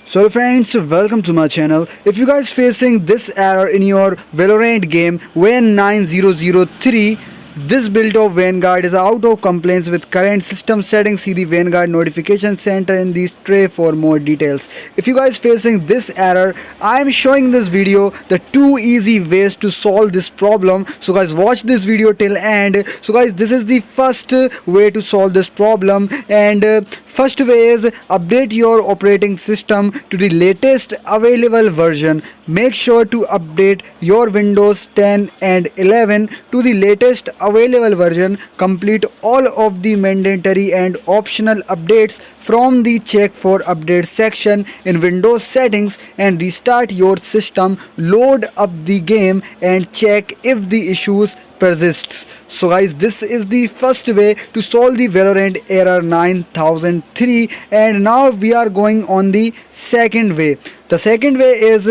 So friends, welcome to my channel. If you guys facing this error in your Valorant game WAN9003, this build of Vanguard is out of compliance with current system settings. See the Vanguard notification center in the tray for more details. If you guys facing this error, I am showing this video the 2 easy ways to solve this problem. So guys, watch this video till end. So guys, this is the first way to solve this problem, and first way is update your operating system to the latest available version. Make sure to update your Windows 10 and 11 to the latest available version. Complete all of the mandatory and optional updates from the check for update section in Windows settings and restart your system. Load up the game and check if the issues persists. So guys, this is the first way to solve the Valorant error 9003, and now we are going on the second way. The second way is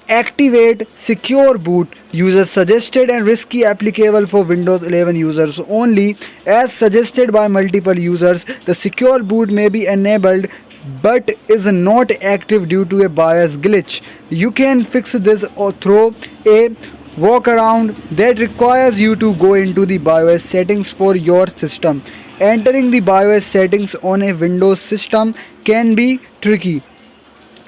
activate secure boot. User suggested and risky, applicable for Windows 11 users only. As suggested by multiple users, the secure boot may be enabled but is not active due to a BIOS glitch. You can fix this through a workaround that requires you to go into the BIOS settings for your system. Entering the BIOS settings on a Windows system can be tricky,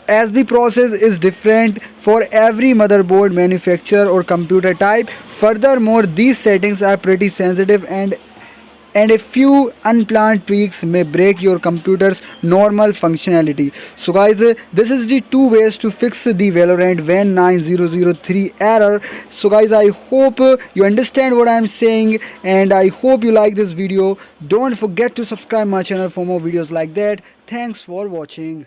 as the process is different for every motherboard manufacturer or computer type. Furthermore, these settings are pretty sensitive, and a few unplanned tweaks may break your computer's normal functionality. So guys, this is the 2 ways to fix the Valorant WAN9003 error. So guys, I hope you understand what I am saying, and I hope you like this video. Don't forget to subscribe my channel for more videos like that. Thanks for watching.